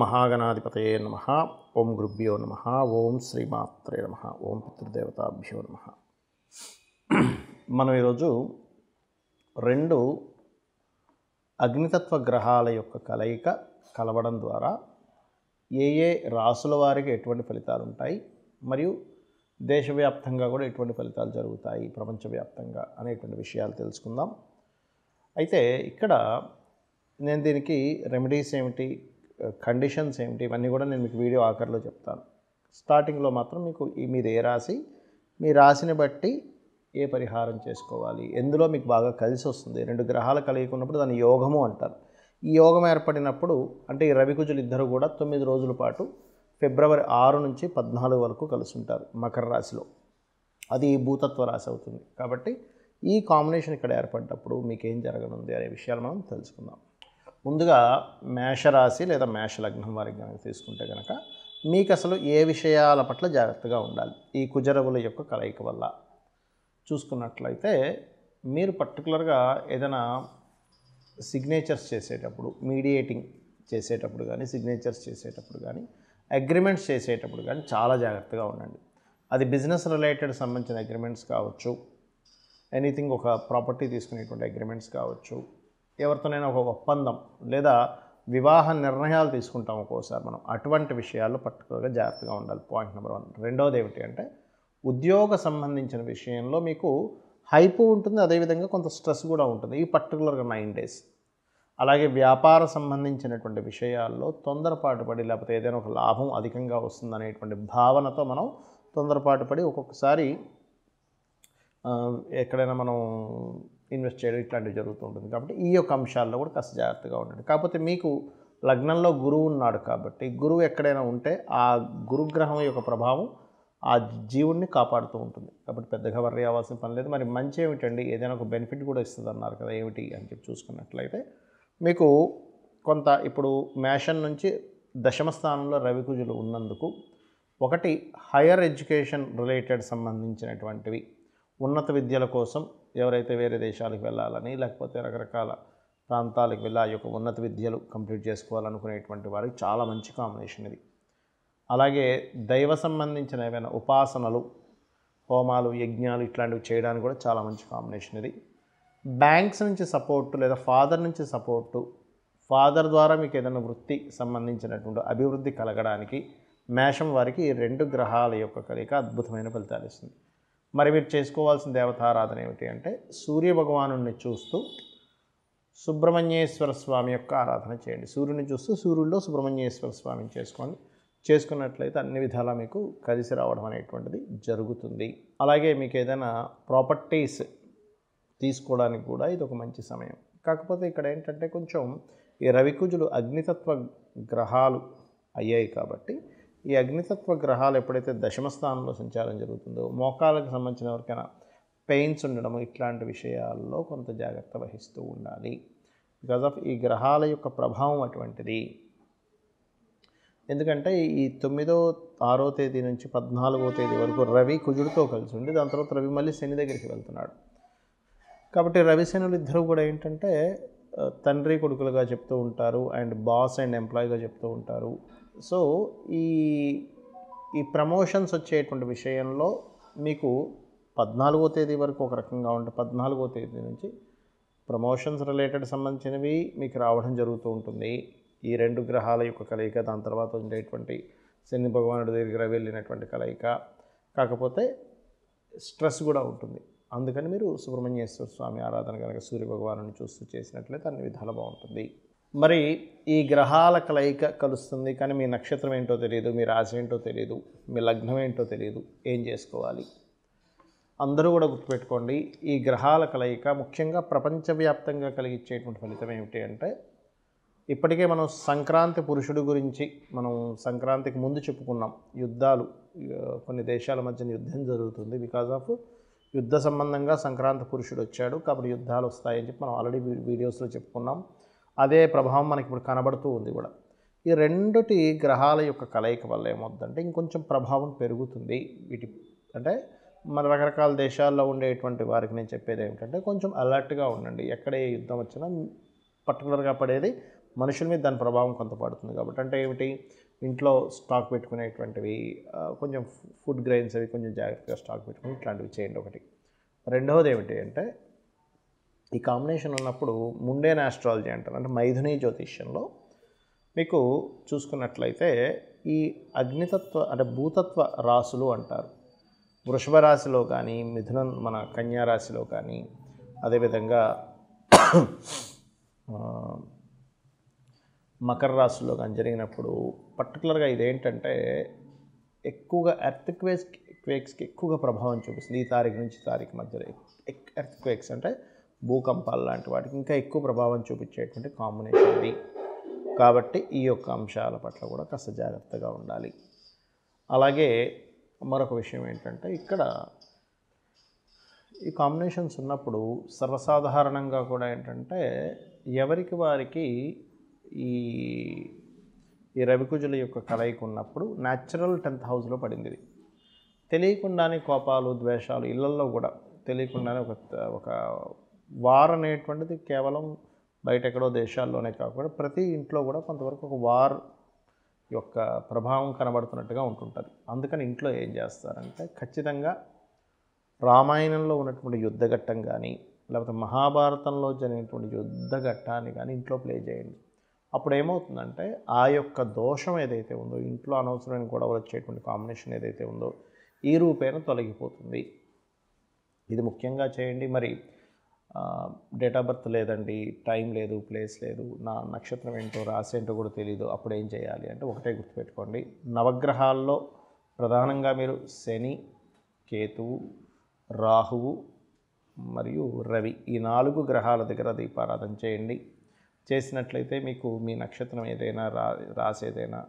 మహాగణాధిపతయే నమః. ఓం గురుభ్యో నమః. ఓం శ్రీమాత్రే నమః. ఓం పితృదేవతాభ్యో నమః. మనం ఈరోజు రెండు అగ్నితత్వ గ్రహాల యొక్క కలయిక కలవడం ద్వారా ఏ ఏ రాసుల వారికి ఎటువంటి ఫలితాలు ఉంటాయి, మరియు దేశవ్యాప్తంగా కూడా ఎటువంటి ఫలితాలు జరుగుతాయి ప్రపంచవ్యాప్తంగా అనేటువంటి విషయాలు తెలుసుకుందాం. అయితే ఇక్కడ నేను దీనికి రెమెడీస్ ఏమిటి, కండిషన్స్ ఏమిటి, ఇవన్నీ కూడా నేను మీకు వీడియో ఆఖరిలో చెప్తాను. స్టార్టింగ్లో మాత్రం మీకు మీది ఏ రాశి, మీ రాశిని బట్టి ఏ పరిహారం చేసుకోవాలి, ఎందులో మీకు బాగా కలిసి వస్తుంది. రెండు గ్రహాలు కలిగి ఉన్నప్పుడు దాన్ని యోగము అంటారు. ఈ యోగం ఏర్పడినప్పుడు అంటే ఈ రవికుజులు ఇద్దరు కూడా 9 రోజుల పాటు ఫిబ్రవరి 6 నుంచి 14 వరకు కలిసి ఉంటారు మకర రాశిలో. అది భూతత్వ రాశి అవుతుంది. కాబట్టి ఈ కాంబినేషన్ ఇక్కడ ఏర్పడినప్పుడు మీకు ఏం జరగనుంది అనే విషయాలు మనం తెలుసుకుందాం. ముందుగా మేషరాశి లేదా మేషలగ్నం వారికి కనుక తీసుకుంటే కనుక మీకు అసలు ఏ విషయాల పట్ల జాగ్రత్తగా ఉండాలి ఈ కుజరవుల యొక్క కలయిక వల్ల చూసుకున్నట్లయితే, మీరు పర్టికులర్గా ఏదైనా సిగ్నేచర్స్ చేసేటప్పుడు, మీడియేటింగ్ చేసేటప్పుడు కానీ, సిగ్నేచర్స్ చేసేటప్పుడు కానీ, అగ్రిమెంట్స్ చేసేటప్పుడు కానీ చాలా జాగ్రత్తగా ఉండండి. అది బిజినెస్ రిలేటెడ్ సంబంధించిన అగ్రిమెంట్స్ కావచ్చు, ఎనీథింగ్ ఒక ప్రాపర్టీ తీసుకునేటువంటి అగ్రిమెంట్స్ కావచ్చు, ఎవరితోనైనా ఒక ఒప్పందం లేదా వివాహ నిర్ణయాలు తీసుకుంటాం ఒక్కోసారి మనం, అటువంటి విషయాల్లో పర్టికులర్గా జాగ్రత్తగా ఉండాలి. Point number 1. రెండవది ఏమిటి అంటే, ఉద్యోగ సంబంధించిన విషయంలో మీకు హైప్ ఉంటుంది, అదేవిధంగా కొంత స్ట్రెస్ కూడా ఉంటుంది ఈ పర్టికులర్గా 9 days. అలాగే వ్యాపార సంబంధించినటువంటి విషయాల్లో తొందరపాటు పడి, లేకపోతే ఏదైనా ఒక లాభం అధికంగా వస్తుందనేటువంటి భావనతో మనం తొందరపాటు పడి ఒక్కొక్కసారి ఎక్కడైనా మనం ఇన్వెస్ట్ చేయడం ఇట్లాంటివి జరుగుతూ ఉంటుంది. కాబట్టి ఈ యొక్క అంశాల్లో కూడా కాస్త జాగ్రత్తగా ఉండండి. కాకపోతే మీకు లగ్నంలో గురువు ఉన్నాడు కాబట్టి, గురువు ఎక్కడైనా ఉంటే ఆ గురుగ్రహం యొక్క ప్రభావం ఆ జీవుణ్ణి కాపాడుతూ ఉంటుంది. కాబట్టి పెద్దగా వర్రీ అవ్వాల్సిన పని లేదు. మరి మంచి ఏమిటండి, ఏదైనా ఒక బెనిఫిట్ కూడా ఇస్తుంది అన్నారు కదా, ఏమిటి అని చెప్పి చూసుకున్నట్లయితే, మీకు కొంత ఇప్పుడు మేషం నుంచి దశమ స్థానంలో రవికుజులు ఉన్నందుకు, ఒకటి హైయర్ ఎడ్యుకేషన్ రిలేటెడ్ సంబంధించినటువంటివి, ఉన్నత విద్యల కోసం ఎవరైతే వేరే దేశాలకు వెళ్ళాలని, లేకపోతే రకరకాల ప్రాంతాలకు వెళ్ళి ఆ యొక్క ఉన్నత విద్యలు కంప్లీట్ చేసుకోవాలనుకునేటువంటి వారికి చాలా మంచి కాంబినేషన్ ఇది. అలాగే దైవ సంబంధించిన ఏమైనా ఉపాసనలు, హోమాలు, యజ్ఞాలు ఇట్లాంటివి చేయడానికి కూడా చాలా మంచి కాంబినేషన్ ఇది. బ్యాంక్స్ నుంచి సపోర్టు లేదా ఫాదర్ నుంచి సపోర్టు, ఫాదర్ ద్వారా మీకు ఏదైనా వృత్తి సంబంధించినటువంటి అభివృద్ధి కలగడానికి మేషం వారికి ఈ రెండు గ్రహాల యొక్క కలయిక అద్భుతమైన ఫలితాలు ఇస్తుంది. మరి మీరు చేసుకోవాల్సిన దేవతారాధన ఏమిటి అంటే, సూర్య భగవానుడిని చూస్తూ సుబ్రహ్మణ్యేశ్వర స్వామి యొక్క ఆరాధన చేయండి. సూర్యుని చూస్తూ సూర్యుడిలో సుబ్రహ్మణ్యేశ్వర స్వామిని చేసుకున్నట్లయితే అన్ని విధాలా మీకు కలిసి రావడం అనేటువంటిది జరుగుతుంది. అలాగే మీకు ఏదైనా ప్రాపర్టీస్ తీసుకోవడానికి కూడా ఇది ఒక మంచి సమయం. కాకపోతే ఇక్కడ ఏంటంటే, కొంచెం ఈ రవికుజులు అగ్నితత్వ గ్రహాలు అయ్యాయి కాబట్టి, ఈ అగ్నితత్వ గ్రహాలు ఎప్పుడైతే దశమ స్థానంలో సంచారం జరుగుతుందో, మోకాళ్ళకు సంబంధించిన ఎవరికైనా పెయిన్స్ ఉండడం ఇట్లాంటి విషయాల్లో కొంత జాగ్రత్త వహిస్తూ ఉండాలి. బికాజ్ ఆఫ్ ఈ గ్రహాల యొక్క ప్రభావం అటువంటిది. ఎందుకంటే ఈ 9వ 6వ తేదీ నుంచి 14వ తేదీ వరకు రవి కుజుడితో కలిసి ఉండి, దాని తర్వాత రవి మళ్ళీ శని దగ్గరికి వెళ్తున్నాడు. కాబట్టి రవి శనులు ఇద్దరు కూడా ఏంటంటే తండ్రి కొడుకులుగా చెప్తూ ఉంటారు, అండ్ బాస్ అండ్ ఎంప్లాయీగా చెప్తూ ఉంటారు. సో ఈ ప్రమోషన్స్ వచ్చేటువంటి విషయంలో మీకు 14వ తేదీ వరకు ఒక రకంగా ఉంటే, 14వ తేదీ నుంచి ప్రమోషన్స్ రిలేటెడ్ సంబంధించినవి మీకు రావడం జరుగుతూ ఉంటుంది. ఈ రెండు గ్రహాల యొక్క కలయిక, దాని తర్వాత ఉండేటువంటి శని భగవానుడి దగ్గర వెళ్ళినటువంటి కలయిక. కాకపోతే స్ట్రెస్ కూడా ఉంటుంది. అందుకని మీరు సుబ్రహ్మణ్యేశ్వర స్వామి ఆరాధన కనుక సూర్య భగవానుని చూస్తూ చేసినట్లయితే అన్ని విధాలు బాగుంటుంది. మరి ఈ గ్రహాల కలయిక కలుస్తుంది కానీ మీ నక్షత్రం ఏంటో తెలియదు, మీ రాశి ఏంటో తెలియదు, మీ లగ్నం ఏంటో తెలియదు, ఏం చేసుకోవాలి? అందరూ కూడా గుర్తుపెట్టుకోండి, ఈ గ్రహాల కలయిక ముఖ్యంగా ప్రపంచవ్యాప్తంగా కలిగించేటువంటి ఫలితం ఏమిటి అంటే, ఇప్పటికే మనం సంక్రాంతి పురుషుడి గురించి మనం సంక్రాంతికి ముందు చెప్పుకున్నాం. యుద్ధాలు, కొన్ని దేశాల మధ్య యుద్ధం జరుగుతుంది. బికాజ్ ఆఫ్ యుద్ధ సంబంధంగా సంక్రాంతి పురుషుడు వచ్చాడు కాబట్టి యుద్ధాలు వస్తాయని చెప్పి మనం ఆల్రెడీ వీడియోస్లో చెప్పుకున్నాం. అదే ప్రభావం మనకి ఇప్పుడు కనబడుతూ ఉంది కూడా. ఈ రెండుటి గ్రహాల యొక్క కలయిక వల్ల ఏమవుతుందంటే, ఇంకొంచెం ప్రభావం పెరుగుతుంది. అంటే మన రకరకాల దేశాల్లో ఉండేటువంటి వారికి నేను చెప్పేది ఏమిటంటే, కొంచెం అలర్ట్గా ఉండండి. ఎక్కడ ఏ యుద్ధం వచ్చినా పర్టికులర్గా పడేది మనుషుల మీద దాని ప్రభావం కొంత పడుతుంది కాబట్టి. అంటే ఏమిటి, ఇంట్లో స్టాక్ పెట్టుకునేటువంటివి కొంచెం ఫుడ్ గ్రెయిన్స్ అవి కొంచెం జాగ్రత్తగా స్టాక్ పెట్టుకుని ఇట్లాంటివి చేయండి ఒకటి. రెండవది ఏమిటి అంటే, ఈ కాంబినేషన్ ఉన్నప్పుడు ముండేన్ ఆస్ట్రాలజీ అంటారు, అంటే మైథుని జ్యోతిష్యంలో మీకు చూసుకున్నట్లయితే ఈ అగ్నితత్వ అంటే భూతత్వ రాసులు అంటారు. వృషభ రాశిలో కానీ, మిథునం మన కన్యా రాశిలో కానీ, అదేవిధంగా మకర రాశిలో కానీ జరిగినప్పుడు పర్టికులర్గా ఇదేంటంటే ఎక్కువగా ఎర్త్క్వేక్స్కి ఎక్కువగా ప్రభావం చూపిస్తుంది. ఈ తారీఖు నుంచి తారీఖు మధ్యలో ఎర్త్క్వేక్స్ అంటే భూకంపాలు లాంటి వాటికి ఇంకా ఎక్కువ ప్రభావం చూపించేటువంటి కాంబినేషన్ ఇది. కాబట్టి ఈ యొక్క అంశాల పట్ల కూడా కాస్త జాగ్రత్తగా ఉండాలి. అలాగే మరొక విషయం ఏంటంటే, ఇక్కడ ఈ కాంబినేషన్స్ ఉన్నప్పుడు సర్వసాధారణంగా కూడా ఏంటంటే ఎవరికి వారికి ఈ ఈ రవికుజుల యొక్క కలయిక ఉన్నప్పుడు న్యాచురల్ 10th హౌస్లో పడింది. ఇది తెలియకుండానే కోపాలు, ద్వేషాలు ఇళ్లల్లో కూడా తెలియకుండానే ఒక వార్ అనేటువంటిది కేవలం బయట ఎక్కడో దేశాల్లోనే కాకుండా ప్రతి ఇంట్లో కూడా కొంతవరకు ఒక వార్ యొక్క ప్రభావం కనబడుతున్నట్టుగా ఉంటుంటుంది. అందుకని ఇంట్లో ఏం చేస్తారంటే ఖచ్చితంగా రామాయణంలో ఉన్నటువంటి యుద్ధఘట్టం కానీ, లేకపోతే మహాభారతంలో జరిగినటువంటి యుద్ధఘట్టాన్ని కానీ ఇంట్లో ప్లే చేయండి. అప్పుడు ఏమవుతుందంటే ఆ యొక్క దోషం ఏదైతే ఉందో, ఇంట్లో అనవసరమైన గొడవలు వచ్చేటువంటి కాంబినేషన్ ఏదైతే ఉందో ఈ రూపేణ తొలగిపోతుంది. ఇది ముఖ్యంగా చేయండి. మరి డేట్ ఆఫ్ బర్త్ లేదండి, టైం లేదు, ప్లేస్ లేదు, నా నక్షత్రం ఏంటో రాశి ఏంటో కూడా తెలియదు, అప్పుడు ఏం చేయాలి అంటే ఒకటే గుర్తుపెట్టుకోండి. నవగ్రహాల్లో ప్రధానంగా మీరు శని, కేతువు, రాహువు మరియు రవి ఈ 4 గ్రహాల దగ్గర దీపారాధన చేయండి. చేసినట్లయితే మీకు మీ నక్షత్రం ఏదైనా, రాశి ఏదైనా,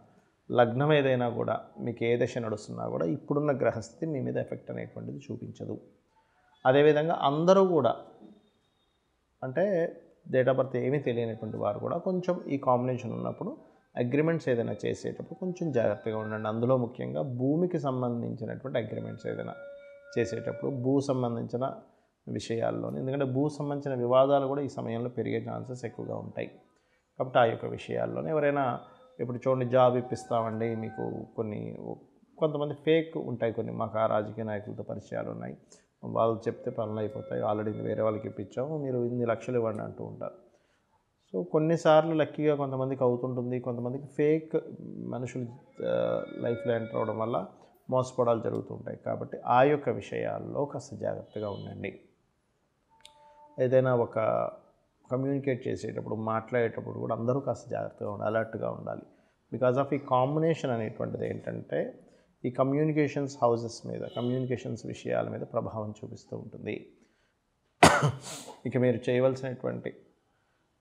లగ్నం ఏదైనా కూడా మీకు ఏ దశ నడుస్తున్నా కూడా ఇప్పుడున్న గ్రహస్థితి మీ మీద ఎఫెక్ట్ అనేటువంటిది చూపించదు. అదేవిధంగా అందరూ కూడా అంటే డేట్ ఆఫ్ బర్త్ ఏమీ తెలియనటువంటి వారు కూడా కొంచెం ఈ కాంబినేషన్ ఉన్నప్పుడు అగ్రిమెంట్స్ ఏదైనా చేసేటప్పుడు కొంచెం జాగ్రత్తగా ఉండండి. అందులో ముఖ్యంగా భూమికి సంబంధించినటువంటి అగ్రిమెంట్స్ ఏదైనా చేసేటప్పుడు భూ సంబంధించిన విషయాల్లోనే, ఎందుకంటే భూ సంబంధించిన వివాదాలు కూడా ఈ సమయంలో పెరిగే ఛాన్సెస్ ఎక్కువగా ఉంటాయి. కాబట్టి ఆ యొక్క విషయాల్లోనే ఎవరైనా ఇప్పుడు చూడండి, జాబ్ ఇప్పిస్తామండి మీకు కొంతమంది ఫేక్ ఉంటాయి, మాకు ఆ రాజకీయ నాయకులతో పరిచయాలు ఉన్నాయి, వాళ్ళు చెప్తే పనులు అయిపోతాయి, ఆల్రెడీ వేరే వాళ్ళకి ఇప్పించాము, మీరు ఇన్ని లక్షలు ఇవ్వండి అంటూ ఉంటారు. సో కొన్నిసార్లు లక్కీగా కొంతమందికి అవుతుంటుంది, కొంతమందికి ఫేక్ మనుషులు లైఫ్లో ఎంటర్ అవ్వడం వల్ల మోసపోవడాలు జరుగుతుంటాయి. కాబట్టి ఆ యొక్క విషయాల్లో కాస్త జాగ్రత్తగా ఉండండి. ఏదైనా ఒక కమ్యూనికేట్ చేసేటప్పుడు, మాట్లాడేటప్పుడు కూడా అందరూ కాస్త జాగ్రత్తగా ఉండాలి, అలర్ట్గా ఉండాలి. బికాజ్ ఆఫ్ ఈ కాంబినేషన్ అనేటువంటిది ఏంటంటే ఈ కమ్యూనికేషన్స్ హౌసెస్ మీద, కమ్యూనికేషన్స్ విషయాల మీద ప్రభావం చూపిస్తూ ఉంటుంది. ఇక మీరు చేయవలసినటువంటి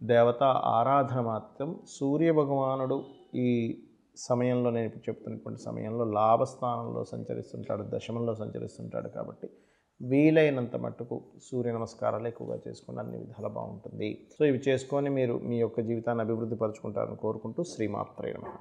దేవత ఆరాధన మాత్రం సూర్య భగవానుడు ఈ సమయంలో, నేను ఇప్పుడు చెప్తున్నటువంటి సమయంలో లాభస్థానంలో సంచరిస్తుంటాడు, దశమంలో సంచరిస్తుంటాడు. కాబట్టి వీలైనంత మట్టుకు సూర్య నమస్కారాలు ఎక్కువగా చేసుకుని అన్ని విధాలు బాగుంటుంది. సో ఇవి చేసుకొని మీరు మీ యొక్క జీవితాన్ని అభివృద్ధి పరుచుకుంటారని కోరుకుంటూ శ్రీమాత్రే నమః.